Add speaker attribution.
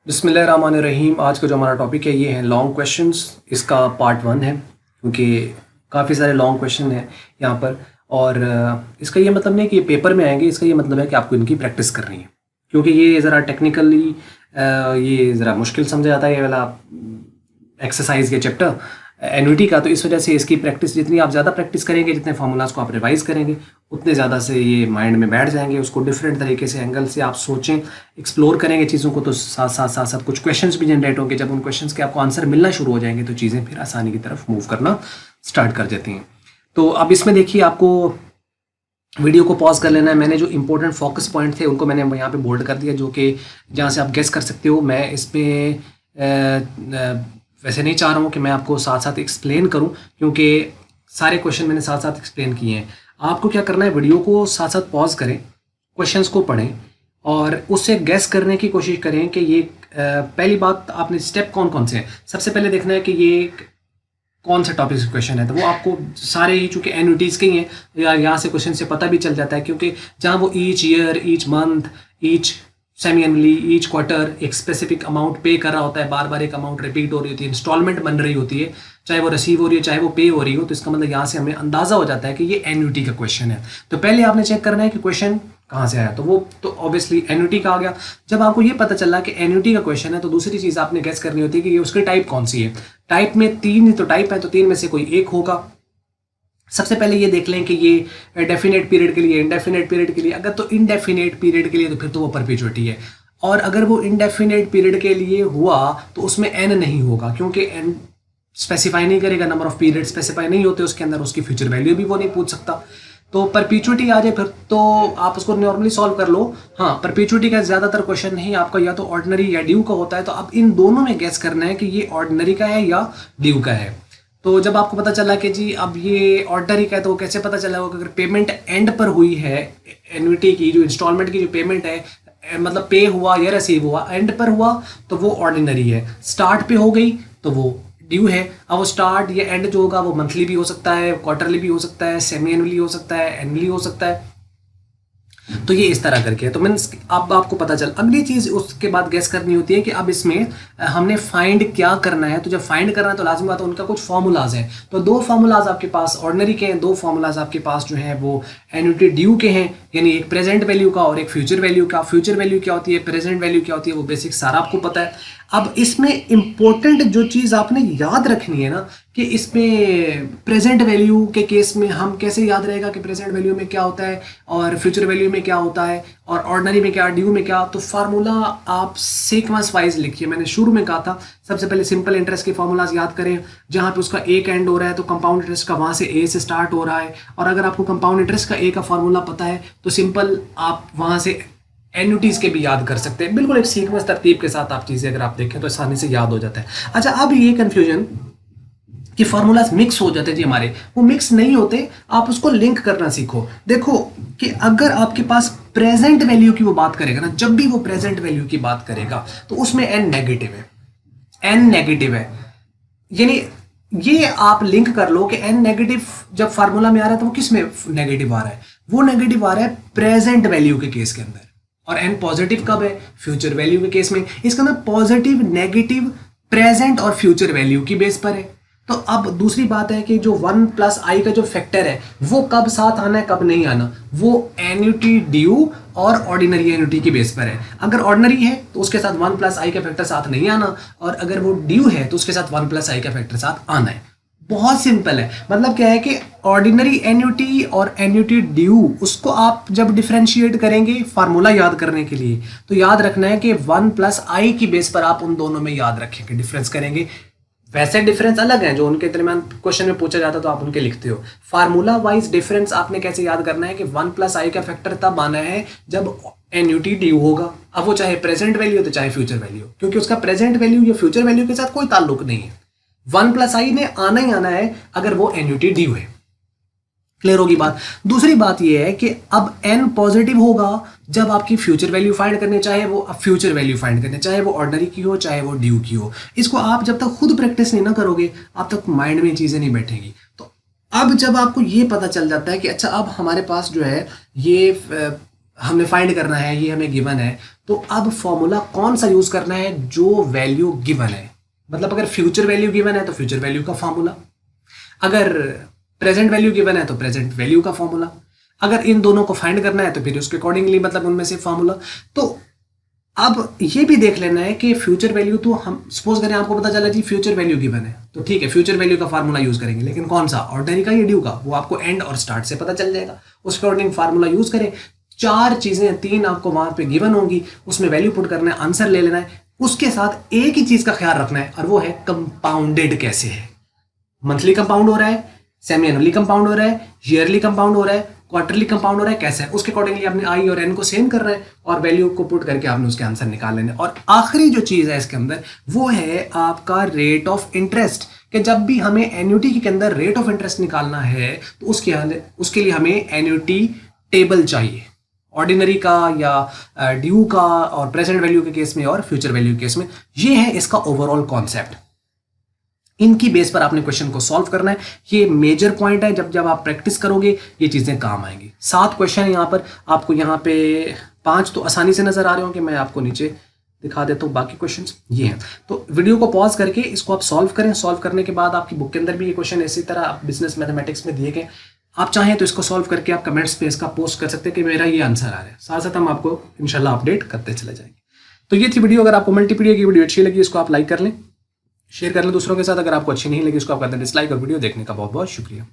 Speaker 1: बिस्मिल्लाहिर्रहमानिर्रहीम। आज का जो हमारा टॉपिक है ये है लॉन्ग क्वेश्चंस। इसका पार्ट 1 है क्योंकि काफ़ी सारे लॉन्ग क्वेश्चन हैं यहाँ पर। और इसका ये मतलब नहीं कि ये पेपर में आएंगे, इसका ये मतलब है कि आपको इनकी प्रैक्टिस करनी है, क्योंकि ये ज़रा टेक्निकली ये ज़रा मुश्किल समझा जाता है ये वाला एक्सरसाइज के चैप्टर एन्युटी का। तो इस वजह से इसकी प्रैक्टिस, जितनी आप ज़्यादा प्रैक्टिस करेंगे, जितने फार्मूलाज को आप रिवाइज करेंगे, उतने ज़्यादा से ये माइंड में बैठ जाएंगे। उसको डिफरेंट तरीके से एंगल से आप सोचें, एक्सप्लोर करेंगे चीज़ों को, तो साथ साथ साथ साथ कुछ क्वेश्चंस भी जनरेट होंगे। जब उन क्वेश्चंस के आपको आंसर मिलना शुरू हो जाएंगे तो चीज़ें फिर आसानी की तरफ मूव करना स्टार्ट कर देती हैं। तो अब इसमें देखिए, आपको वीडियो को पॉज कर लेना है। मैंने जो इंपॉर्टेंट फोकस पॉइंट थे उनको मैंने यहाँ पे बोल्ड कर दिया, जो कि जहाँ से आप गेस कर सकते हो। मैं इसमें वैसे नहीं चाह रहा हूँ कि मैं आपको साथ साथ एक्सप्लेन करूँ, क्योंकि सारे क्वेश्चन मैंने साथ साथ एक्सप्लेन किए हैं। आपको क्या करना है, वीडियो को साथ साथ पॉज करें, क्वेश्चंस को पढ़ें और उससे गैस करने की कोशिश करें कि ये पहली बात, आपने स्टेप कौन कौन से हैं। सबसे पहले देखना है कि ये कौन सा टॉपिक से क्वेश्चन है। तो वो आपको सारे ही चूँकि एन्युटीज़ के ही हैं, या यहाँ से क्वेश्चन से पता भी चल जाता है, क्योंकि जहाँ वो each year, each month, each semi annually, each quarter एक स्पेसिफिक अमाउंट पे कर रहा होता है, बार बार एक अमाउंट रिपीट हो रही होती है, इंस्टॉलमेंट बन रही होती है, चाहे वो रिसीव हो रही है चाहे वो पे हो रही हो। तो इसका मतलब यहाँ से हमें अंदाजा हो जाता है कि ये एन्युटी का क्वेश्चन है। तो पहले आपने चेक करना है कि क्वेश्चन कहाँ से आया। तो वो तो ऑब्वियसली एन्युटी का आ गया। जब आपको ये पता चला कि एन्युटी का क्वेश्चन है, तो दूसरी चीज़ आपने गेस करनी होती है कि ये उसकी टाइप कौन सी है। टाइप में 3 तो टाइप है, तो 3 में से कोई एक होगा। सबसे पहले ये देख लें कि ये डेफिनेट पीरियड के लिए, इनडेफिनेट पीरियड के लिए। अगर तो इनडेफिनेट पीरियड के लिए तो फिर तो वो परपेचुइटी है, और अगर वो इनडेफिनेट पीरियड के लिए हुआ तो उसमें एन नहीं होगा, क्योंकि एन स्पेसिफाई नहीं करेगा, नंबर ऑफ पीरियड स्पेसिफाई नहीं होते उसके अंदर, उसकी फ्यूचर वैल्यू भी वो नहीं पूछ सकता। तो परपेचुइटी आ जाए फिर तो आप उसको नॉर्मली सॉल्व कर लो। हाँ, परपेचुइटी का ज़्यादातर क्वेश्चन नहीं आपका या तो ऑर्डिनरी या ड्यू का होता है। तो अब इन दोनों में गैस करना है कि ये ऑर्डिनरी का है या ड्यू का है। तो जब आपको पता चला कि जी अब ये ऑर्डिनरी का है, तो वो कैसे पता चला होगा? अगर पेमेंट एंड पर हुई है, एन्युटी की जो इंस्टॉलमेंट की जो पेमेंट है, मतलब पे हुआ या रिसीव हुआ, एंड पर हुआ तो वो ऑर्डिनरी है। स्टार्ट पे हो गई तो वो ड्यू है। अब वो स्टार्ट या एंड जो होगा वो मंथली भी हो सकता है, क्वार्टरली भी हो सकता है, सेमी एनुअली हो सकता है, एनुअली हो सकता है। तो ये इस तरह करके है। तो मीन्स अब आपको पता चल, अगली चीज़ उसके बाद गैस करनी होती है कि अब इसमें हमने फाइंड क्या करना है। तो जब फाइंड करना है तो लाजमी बात है उनका कुछ फार्मूलाज हैं। तो 2 फार्मूलाज आपके पास ऑर्डिनरी के हैं, 2 फार्मूलाज आपके पास जो है वो एन्युटी ड्यू के हैं, यानी एक प्रेजेंट वैल्यू का और एक फ्यूचर वैल्यू का। फ्यूचर वैल्यू क्या होती है, प्रेजेंट वैल्यू क्या होती है, वो बेसिक सारा आपको पता है। अब इसमें इंपॉर्टेंट जो चीज़ आपने याद रखनी है ना, कि इसमें प्रेजेंट वैल्यू के केस में हम कैसे याद रहेगा कि प्रेजेंट वैल्यू में क्या होता है और फ्यूचर वैल्यू में क्या होता है और ऑर्डिनरी में क्या, ड्यू में क्या। तो फार्मूला आप सीक्वेंस वाइज लिखिए। मैंने शुरू में कहा था सबसे पहले सिंपल इंटरेस्ट के फार्मूलाज याद करें, जहाँ पे उसका एक एंड हो रहा है तो कंपाउंड इंटरेस्ट का वहाँ से ए से स्टार्ट हो रहा है। और अगर आपको कंपाउंड इंटरेस्ट का ए का फार्मूला पता है तो सिंपल आप वहाँ से एन्युटीज के भी याद कर सकते हैं। बिल्कुल एक सीक्वेंस तरतीब के साथ आप चीज़ें अगर आप देखें तो आसानी से याद हो जाता है। अच्छा, अब ये कंफ्यूजन कि फार्मूलाज मिक्स हो जाते जी हमारे, वो मिक्स नहीं होते, आप उसको लिंक करना सीखो। देखो कि अगर आपके पास प्रेजेंट वैल्यू की वो बात करेगा ना, जब भी वो प्रेजेंट वैल्यू की बात करेगा तो उसमें एन नेगेटिव है, एन नेगेटिव है। यानी ये आप लिंक कर लो कि एन नेगेटिव जब फार्मूला में आ रहा है तो वो किस में नेगेटिव आ रहा है? वो नेगेटिव आ रहा है प्रेजेंट वैल्यू के केस के अंदर। और एन पॉजिटिव कब है? फ्यूचर वैल्यू के केस में। इसका अंदर पॉजिटिव, नेगेटिव, प्रेजेंट और फ्यूचर वैल्यू की बेस पर है। तो अब दूसरी बात है कि जो 1 + i का जो फैक्टर है वो कब साथ आना है कब नहीं आना, वो एन्युटी ड्यू और ऑर्डिनरी एन्युटी की बेस पर है। अगर ऑर्डिनरी है तो उसके साथ 1 + i का फैक्टर साथ नहीं आना, और अगर वो ड्यू है तो उसके साथ 1 + i का फैक्टर साथ आना है। बहुत सिंपल है। मतलब क्या है कि ऑर्डिनरी एन्युटी और एन्युटी ड्यू, उसको आप जब डिफरेंशिएट करेंगे फार्मूला याद करने के लिए, तो याद रखना है कि 1 + i की बेस पर आप उन दोनों में याद रखेंगे, डिफरेंस करेंगे। वैसे डिफरेंस अलग है जो उनके दरमियान क्वेश्चन में पूछा जाता है तो आप उनके लिखते हो। फार्मूला वाइज डिफरेंस आपने कैसे याद करना है कि 1 + i का फैक्टर तब आना है जब एन्युटी ड्यू होगा। अब वो चाहे प्रेजेंट वैल्यू हो तो चाहे फ्यूचर वैल्यू, क्योंकि उसका प्रेजेंट वैल्यू या फ्यूचर वैल्यू के साथ कोई ताल्लुक नहीं है। 1 + i ने आना ही आना है अगर वो एन्युटी ड्यू है। क्लियर होगी बात? दूसरी बात यह है कि अब n पॉजिटिव होगा जब आपकी फ्यूचर वैल्यू फाइंड करनी, चाहे वो फ्यूचर वैल्यू फाइंड करनी, चाहे वो ऑर्डिनरी की हो चाहे वो ड्यू की हो। इसको आप जब तक खुद प्रैक्टिस नहीं ना करोगे आप तक माइंड में चीज़ें नहीं बैठेंगी। तो अब जब आपको ये पता चल जाता है कि अच्छा अब हमारे पास जो है ये हमने फाइंड करना है, ये हमें गिवन है, तो अब फॉर्मूला कौन सा यूज करना है? जो वैल्यू गिवन है। मतलब अगर फ्यूचर वैल्यू गिवन है तो फ्यूचर वैल्यू का फॉर्मूला, अगर प्रेजेंट वैल्यू गिवन है तो प्रेजेंट वैल्यू का फॉर्मूला, अगर इन दोनों को फाइंड करना है तो फिर उसके अकॉर्डिंगली मतलब उनमें से फॉर्मूला। तो अब ये भी देख लेना है कि फ्यूचर वैल्यू, तो हम सपोज करें आपको पता चला जी फ्यूचर वैल्यू गिवन है, तो ठीक है फ्यूचर वैल्यू का फार्मूला यूज करेंगे, लेकिन कौन सा, ऑर्डिनरी का या ड्यू का, वो आपको एंड और स्टार्ट से पता चल जाएगा, उसके अकॉर्डिंग फार्मूला यूज करें। 4 चीजें 3 आपको वहां पे गिवन होंगी, उसमें वैल्यू पुट करना है, आंसर ले लेना है। उसके साथ एक ही चीज का ख्याल रखना है और वो है कंपाउंडेड कैसे है। मंथली कंपाउंड हो रहा है, सेमी एनुअली कंपाउंड हो रहा है, ईयरली कंपाउंड हो रहा है, क्वार्टरली कंपाउंड हो रहा है, कैसे है, उसके अकॉर्डिंगली आपने आई और एन को सेम करना है और वैल्यू को पुट करके आपने उसके आंसर निकाल लेने। और आखिरी जो चीज है इसके अंदर वो है आपका रेट ऑफ इंटरेस्ट, कि जब भी हमें एन्युटी के अंदर रेट ऑफ इंटरेस्ट निकालना है तो उसके लिए हमें एन्युटी टेबल चाहिए, ऑर्डिनरी का या ड्यू का, और प्रेजेंट वैल्यू के केस में और फ्यूचर वैल्यू के केस में। ये है इसका ओवरऑल कॉन्सेप्ट। इनकी बेस पर आपने क्वेश्चन को सॉल्व करना है। ये मेजर पॉइंट है, जब जब आप प्रैक्टिस करोगे ये चीजें काम आएंगी। 7 क्वेश्चन है यहाँ पर, आपको यहाँ पे 5 तो आसानी से नजर आ रहे होंगे, मैं आपको नीचे दिखा देता हूँ बाकी क्वेश्चंस ये हैं। तो वीडियो को पॉज करके इसको आप सॉल्व करें। सॉल्व करने के बाद आपकी बुक के अंदर भी ये क्वेश्चन इसी तरह बिजनेस मैथमेटिक्स में दिए गए, आप चाहें तो इसको सॉल्व करके आप कमेंट्स पे इसका पोस्ट कर सकते हैं कि मेरा ये आंसर आ रहा है, साथ साथ हम आपको इंशाल्लाह अपडेट करते चले जाएंगे। तो ये थी वीडियो। अगर आपको मल्टीपीडिया की वीडियो अच्छी लगी इसको आप लाइक कर लें, शेयर कर लें दूसरों के साथ। अगर आपको अच्छी नहीं लगी इसको आप कर दें डिसलाइक। और वीडियो देखने का बहुत बहुत शुक्रिया।